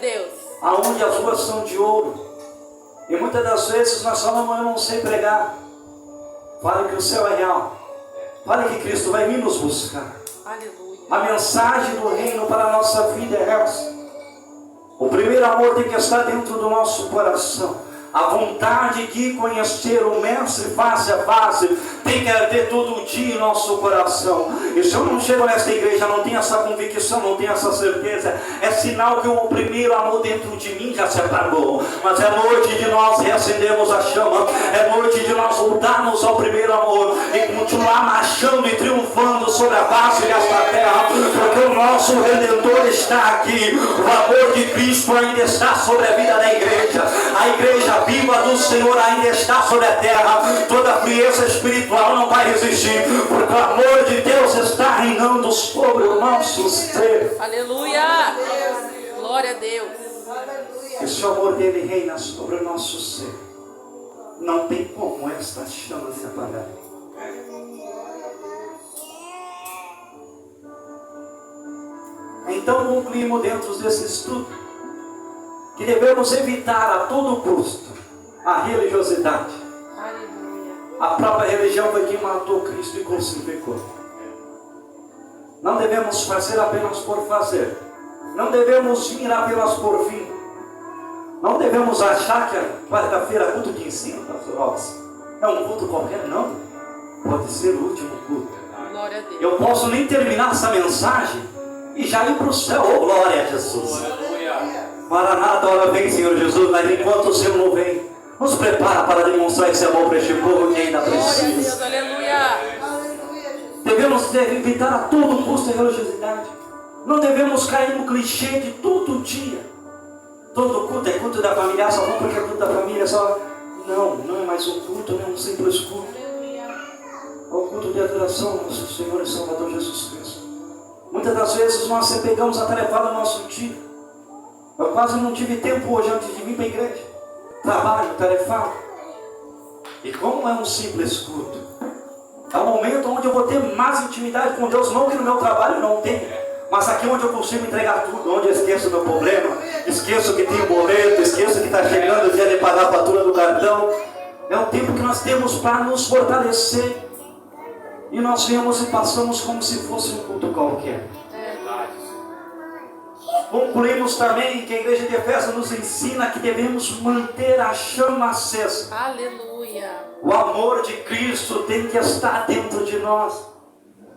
Deus. Aonde as ruas são de ouro. E muitas das vezes nós falamos: eu não sei pregar. Fale que o céu é real. Fale que Cristo vai vir nos buscar. Aleluia. A mensagem do reino para a nossa vida é essa. O primeiro amor tem que estar dentro do nosso coração. A vontade de conhecer o Mestre face a face tem que arder todo dia em nosso coração. E se eu não chego nesta igreja, não tenho essa convicção, não tenho essa certeza, é sinal que o primeiro amor dentro de mim já se apagou. Mas é noite de nós reacendermos a chama, é noite de nós voltarmos ao primeiro amor e continuar marchando e triunfando sobre a face desta terra, porque o nosso Redentor está aqui. O amor de Cristo ainda está sobre a vida da igreja. A igreja viva do Senhor ainda está sobre a terra. Toda frieza espiritual não vai resistir, porque o amor de Deus está reinando sobre o nosso ser. Aleluia. Glória a Deus. Esse amor dele reina sobre o nosso ser. Não tem como esta chama se apagar. Então concluímos dentro desse estudo que devemos evitar a todo custo a religiosidade. Aleluia. A própria religião foi quem matou Cristo e crucificou. Não devemos fazer apenas por fazer. Não devemos vir apenas por vir. Não devemos achar que a quarta-feira é culto de ensino, pastor Robson, é um culto qualquer, não. Pode ser o último culto. Glória a Deus. Eu posso nem terminar essa mensagem e já ir para o céu. Oh, glória a Jesus. Maranata, hora vem, Senhor Jesus. Mas enquanto o Senhor não vem, nos prepara para demonstrar esse amor para este povo que ainda Glória a Deus. precisa. Aleluia. Devemos evitar a todo custo a religiosidade. Não devemos cair no clichê de todo dia. Todo culto é culto da família, só vamos porque é culto da família, só. Não é mais um culto, não é um simples culto. É o culto de adoração ao nosso Senhor e Salvador Jesus Cristo. Muitas das vezes nós se pegamos atarefado no nosso dia. Eu quase não tive tempo hoje antes de vir para a igreja. Trabalho, tarefado. E como é um simples culto? É um momento onde eu vou ter mais intimidade com Deus, não que no meu trabalho não tenha. Mas aqui onde eu consigo entregar tudo, onde eu esqueço o meu problema, esqueço que tem boleto, esqueço que está chegando o dia de pagar a fatura do cartão. É um tempo que nós temos para nos fortalecer. E nós viemos e passamos como se fosse um culto qualquer. Concluímos também que a igreja de Efésios nos ensina que devemos manter a chama acesa. Aleluia. O amor de Cristo tem que estar dentro de nós.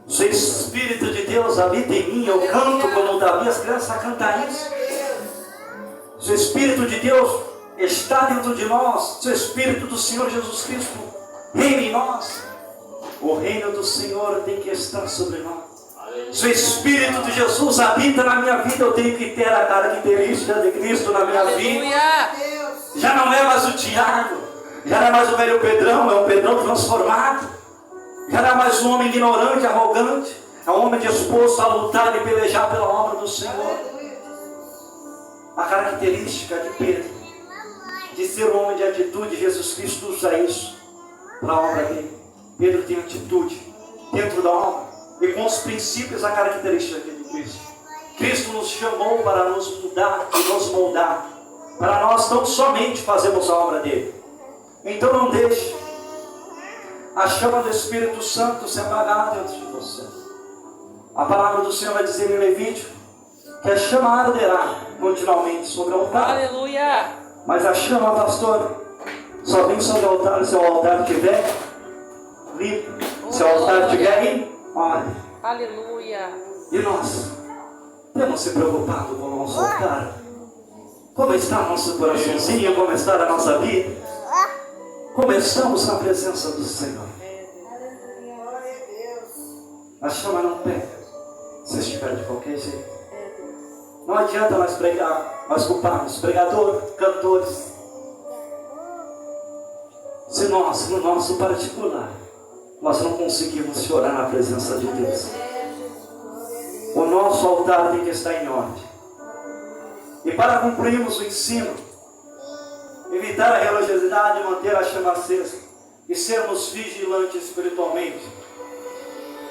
O Espírito de Deus habita em mim. Eu canto como Davi, as crianças cantam isso. O Espírito de Deus está dentro de nós. O Espírito do Senhor Jesus Cristo reina em nós. O reino do Senhor tem que estar sobre nós. Se o Espírito de Jesus habita na minha vida, eu tenho que ter a característica de Cristo na minha vida. Já não é mais o Tiago, já não é mais o velho Pedrão, é um Pedrão transformado. Será mais um homem ignorante, arrogante. É um homem disposto a lutar e pelejar pela obra do Senhor. A característica de Pedro, de ser um homem de atitude, Jesus Cristo usa isso para a obra dele. Pedro tem atitude dentro da obra e com os princípios, a característica de Cristo. Cristo nos chamou para nos mudar e nos moldar, para nós não somente fazermos a obra dele. Então não deixe a chama do Espírito Santo se apagar dentro de você. A palavra do Senhor vai dizer em Levítico que a chama arderá continuamente sobre o altar. Aleluia. Mas a chama, pastor, só vem sobre o altar se o altar estiver limpo, se o altar estiver em ordem. Aleluia. E nós temos se preocupado com o nosso altar? Como está o nosso coraçãozinho? Como está a nossa vida? Como estamos na presença do Senhor? A chama não pega se estiver de qualquer jeito. Não adianta nós pregar, nós culparmos pregador, cantores, se nós, no nosso particular, nós não conseguimos chorar na presença de Deus. O nosso altar tem que estar em ordem. E para cumprirmos o ensino, evitar a religiosidade, manter a chama acesa e sermos vigilantes espiritualmente,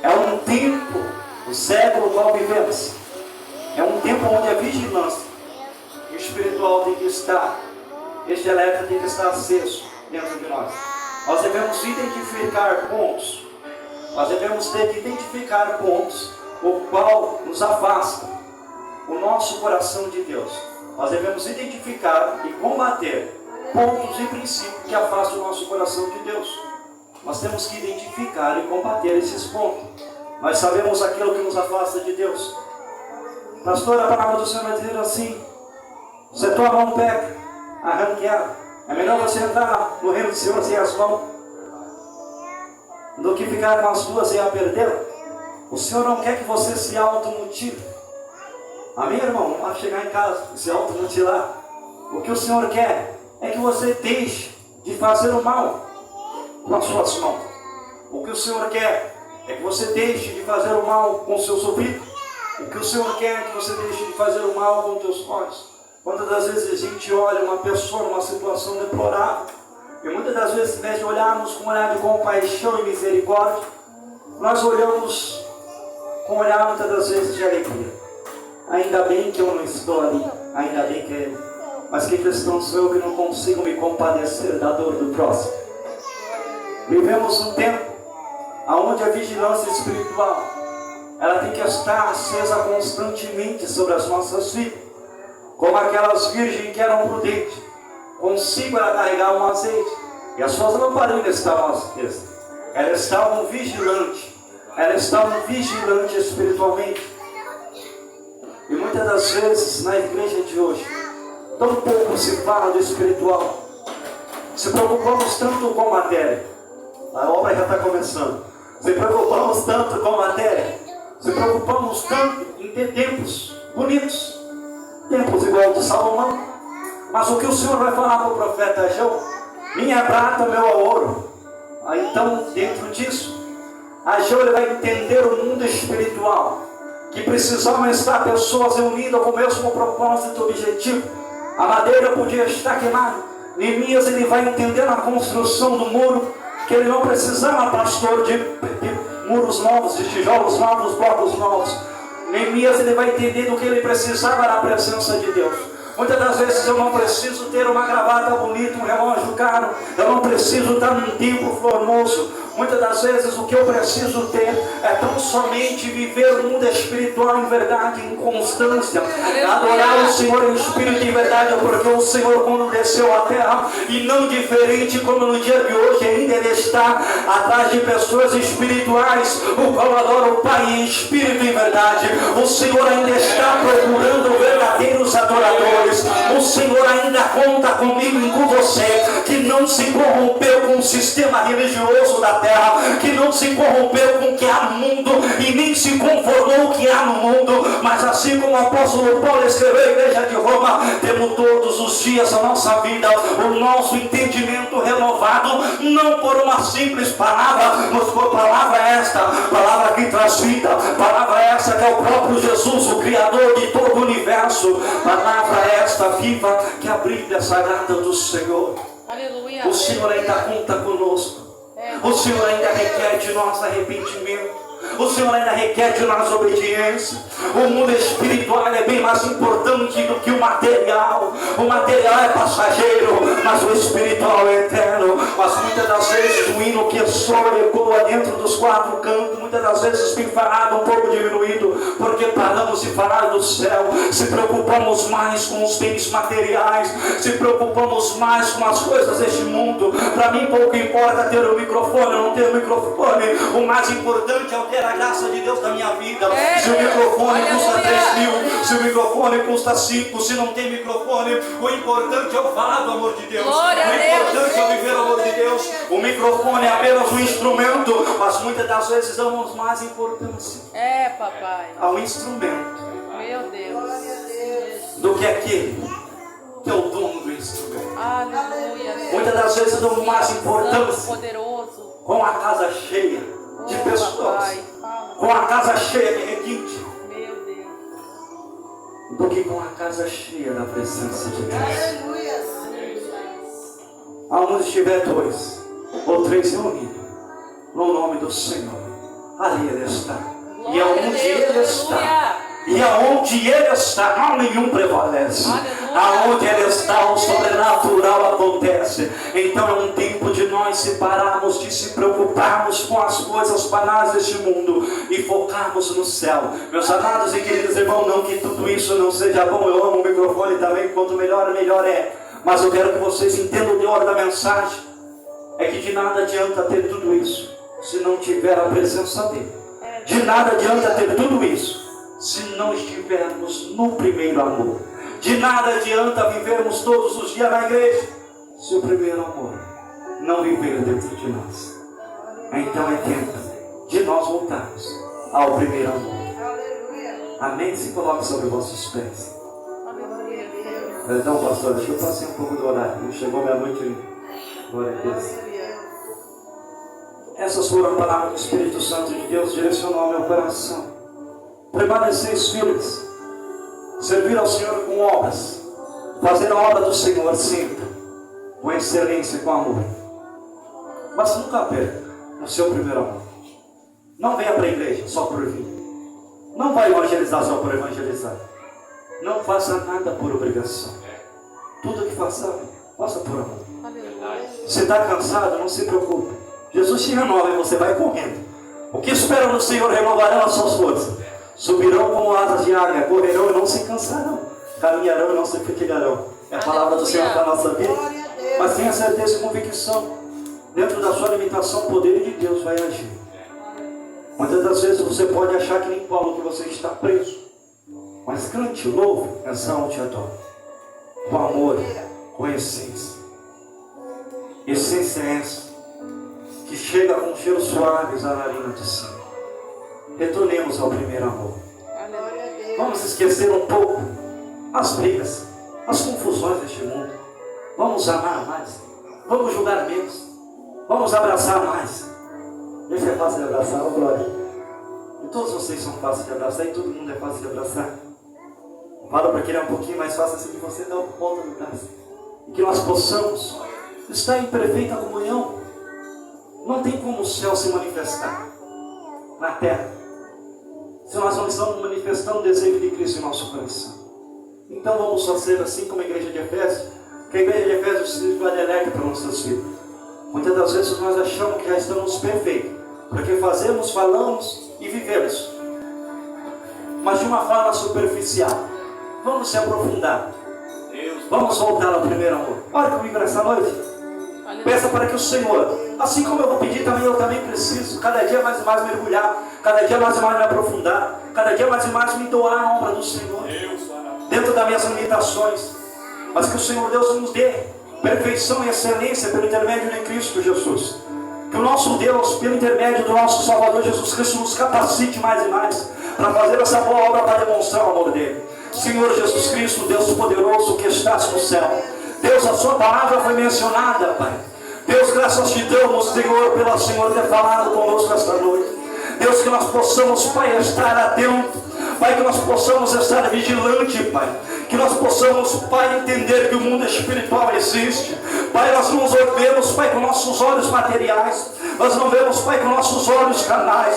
é um tempo, o século no qual vivemos, é um tempo onde a vigilância espiritual tem que estar, este elétrico tem que estar aceso dentro de nós. Nós devemos identificar pontos, nós devemos ter que identificar pontos o qual nos afasta o nosso coração de Deus. Nós devemos identificar e combater pontos e princípios que afastam o nosso coração de Deus. Nós temos que identificar e combater esses pontos. Nós sabemos aquilo que nos afasta de Deus. Pastor, a palavra do Senhor vai dizer assim: você tua mão pega, arranque ela. É melhor você entrar no reino do Senhor sem as mãos do que ficar com as duas e a perder. O Senhor não quer que você se automutile. Amém, irmão? Não vai chegar em casa e se automutilar. O que o Senhor quer é que você deixe de fazer o mal com as suas mãos. O que o Senhor quer é que você deixe de fazer o mal com os seus ouvidos. O que o Senhor quer é que você deixe de fazer o mal com os teus olhos. Quantas das vezes a gente olha uma pessoa numa situação deplorável, e muitas das vezes, ao invés de olharmos com um olhar de compaixão e misericórdia, nós olhamos com um olhar muitas das vezes de alegria. Ainda bem que eu não estou ali, ainda bem que ele. Mas que questão sou eu que não consigo me compadecer da dor do próximo? Vivemos um tempo onde a vigilância espiritual ela tem que estar acesa constantemente sobre as nossas vidas. Como aquelas virgens que eram prudentes, consigo ela carregar um azeite, e as suas lamparinas estavam acesas. Elas estavam vigilantes, espiritualmente. E muitas das vezes na igreja de hoje, tão pouco se fala do espiritual. Se preocupamos tanto com matéria. A obra já está começando. Se preocupamos tanto com a matéria. Se preocupamos tanto em ter tempos bonitos. Tempos igual ao de Salomão. Mas o que o Senhor vai falar para o profeta Ageu? Minha prata, meu ouro. Então, dentro disso, Ageu ele vai entender o mundo espiritual. Que precisavam estar pessoas reunidas com o mesmo propósito objetivo. A madeira podia estar queimada. Neemias ele vai entender na construção do muro que ele não precisava, pastor, de muros novos, de tijolos novos, blocos novos. Neemias ele vai entender do que ele precisava na presença de Deus. Muitas das vezes eu não preciso ter uma gravata bonita, um relógio caro. Eu não preciso estar num templo formoso. Muitas das vezes o que eu preciso ter é tão somente viver o mundo espiritual em verdade, em constância. Adorar o Senhor em espírito e verdade, porque o Senhor quando desceu à terra, e não diferente como no dia de hoje, ainda Ele está atrás de pessoas espirituais, o qual adora o Pai em espírito e verdade. O Senhor ainda está procurando verdadeiros adoradores. O Senhor ainda conta comigo e com você, que não se corrompeu com o sistema religioso da terra, que não se corrompeu com o que há no mundo e nem se conformou com o que há no mundo, mas assim como o apóstolo Paulo escreveu à igreja de Roma, temos todos os dias a nossa vida, o nosso entendimento renovado, não por uma simples palavra, mas por palavra esta, palavra que traz vida, palavra esta que é o próprio Jesus, o Criador de todo o universo, palavra esta viva que é a Bíblia Sagrada do Senhor. Aleluia. O Senhor ainda conta conosco, o Senhor ainda requer de nós arrependimento, o Senhor ainda requer de nós obediência. O mundo espiritual é bem mais importante do que o material. O material é passageiro, mas o espiritual é eterno. Mas muitas das vezes o hino que soa e ecoa dentro dos quatro cantos, muitas das vezes tem falado um pouco diminuído, porque paramos de falar do céu, se preocupamos mais com os bens materiais, se preocupamos mais com as coisas deste mundo. Para mim pouco importa ter o microfone ou não ter o microfone, o mais importante é ter a graça de Deus na minha vida. Se o microfone custa 3.000, se o microfone custa 5, se não tem microfone, o importante é eu falar do amor de Deus. Glória O importante é eu viver o amor de Deus. O microfone é apenas um instrumento, mas muitas das vezes damos mais importância papai. ao instrumento Meu Deus. do que aquele que é o dono do instrumento. Aleluia. Muitas das vezes damos mais Santo, importância poderoso. com a casa cheia de pessoas, Papai, fala. com a casa cheia de requinte, Meu Deus. do que com a casa cheia da presença de Deus. Aonde estiver 2 ou 3 reunidos no nome do Senhor, ali Ele está. E aonde Ele está, e aonde Ele está, não nenhum prevalece. Aonde Ele está, o sobrenatural acontece. Então é um tempo de nós separarmos, de se preocuparmos com as coisas banais deste mundo e focarmos no céu. Meus amados e queridos irmãos, não que tudo isso não seja bom, eu amo o microfone também, quanto melhor, melhor é. Mas eu quero que vocês entendam de hora da mensagem, é que de nada adianta ter tudo isso, se não tiver a presença dEle. De nada adianta ter tudo isso, se não estivermos no primeiro amor. De nada adianta vivermos todos os dias na igreja, se o primeiro amor não viver dentro de nós. Então é tempo de nós voltarmos ao primeiro amor. Amém? Se coloque sobre os vossos pés. Perdão, pastor, deixa eu passar um pouco do horário. Chegou meia-noite e glória a Deus. Essas foram palavras do Espírito Santo de Deus, direcionou ao meu coração. Permaneceis firmes, servir ao Senhor com obras, fazer a obra do Senhor sempre, com excelência e com amor. Mas nunca perca o seu primeiro amor. Não venha para a igreja só por vir. Não vai evangelizar só por evangelizar. Não faça nada por obrigação. Tudo que faça, faça por amor. Se está cansado, não se preocupe. Jesus te renova e você vai correndo. O que esperam no Senhor renovarão as suas forças. Subirão como asas de águia, correrão e não se cansarão. Caminharão e não se fatigarão. É a palavra do Senhor para a nossa vida. Mas tenha certeza e convicção. Dentro da sua limitação, o poder de Deus vai agir. Muitas das vezes você pode achar que nem Paulo, que você está preso. Mas cante, louve, exalte, adore. Com amor, com essência. Essência é essa, que chega com cheiros suaves à narina de cima. Retornemos ao primeiro amor. Vamos esquecer um pouco as brigas, as confusões deste mundo. Vamos amar mais. Vamos julgar menos. Vamos abraçar mais. Isso é fácil de abraçar, ó glória. E todos vocês são fáceis de abraçar e todo mundo é fácil de abraçar. Fala para que ele é um pouquinho mais fácil assim que você dá um ponto no braço. E que nós possamos estar em perfeita comunhão. Não tem como o céu se manifestar na terra se nós não estamos manifestando o desejo de Cristo em nosso coração. Então vamos fazer assim como a igreja de Efésios, que a igreja de Efésios se alerta para nossas vidas. Muitas das vezes nós achamos que já estamos perfeitos, porque fazemos, falamos e vivemos, mas de uma forma superficial. Vamos se aprofundar. Vamos voltar ao primeiro amor. Ore comigo nessa noite. Peça para que o Senhor, assim como eu vou pedir também, eu também preciso, cada dia mais e mais mergulhar, cada dia mais e mais me aprofundar, cada dia mais e mais me doar a obra do Senhor, dentro das minhas limitações, mas que o Senhor Deus nos dê perfeição e excelência pelo intermédio de Cristo Jesus. Que o nosso Deus, pelo intermédio do nosso Salvador Jesus Cristo, nos capacite mais e mais para fazer essa boa obra, para demonstrar o amor dele. Senhor Jesus Cristo, Deus poderoso que estás no céu, Deus, a sua palavra foi mencionada, Pai. Deus, graças te damos, Senhor, pelo Senhor ter falado conosco esta noite. Deus, que nós possamos, Pai, estar atento, Pai, que nós possamos estar vigilante, Pai, que nós possamos, Pai, entender que o mundo espiritual existe. Pai, nós não vemos, Pai, com nossos olhos materiais, nós não vemos, Pai, com nossos olhos carnais,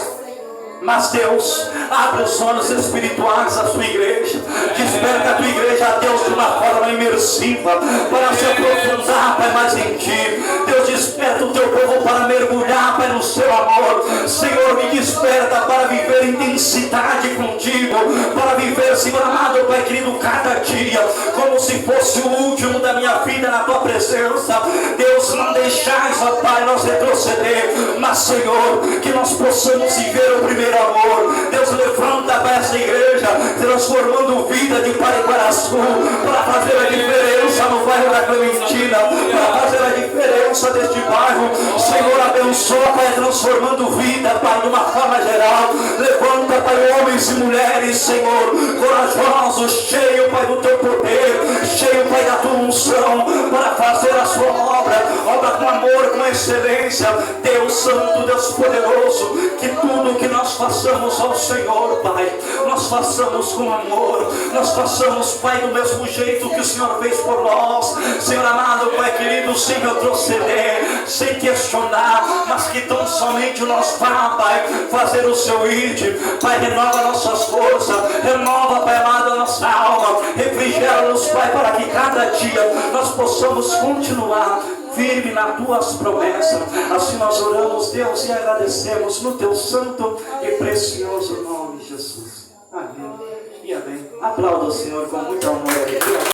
mas Deus, abre os olhos espirituais da sua igreja, desperta a tua igreja, a Deus, de uma forma imersiva, para se aprofundar, Pai, mais em ti. Deus, desperta o teu povo para mergulhar, Pai, no seu amor. Senhor, me desperta para viver intensidade contigo, para viver, Senhor amado, Pai querido, cada dia, como se fosse o último da minha vida na tua presença. Deus, não deixais, ó Pai, nós retroceder, mas Senhor, que nós possamos viver o primeiro amor. Deus, levanta para essa igreja, transformando vida de Paraguaraçu, para fazer a diferença no bairro da Clementina, para fazer a diferença deste bairro. Senhor, abençoa, Pai, transformando vida, Pai, de uma forma geral. Levanta, Pai, homens e mulheres, Senhor, corajosos, cheio, Pai, do teu poder, cheio, Pai, da tua unção, para fazer a sua obra com amor, com excelência. Deus Santo, Deus poderoso, que tudo que nós façamos ao Senhor, Pai, nós façamos com amor, nós façamos, Pai, do mesmo jeito que o Senhor fez por nós. Senhor amado, Pai querido, sem retroceder, sem questionar, mas que tão somente nós vá, Pai, fazer o seu ide. Pai, renova nossas forças, renova, Pai amado, a nossa alma, refrigera-nos, Pai, para que cada dia nós possamos continuar firme nas tuas promessas. Assim nós oramos, Deus, e agradecemos no teu santo e precioso nome, Jesus. Amém e amém. Aplauda o Senhor com muito amor.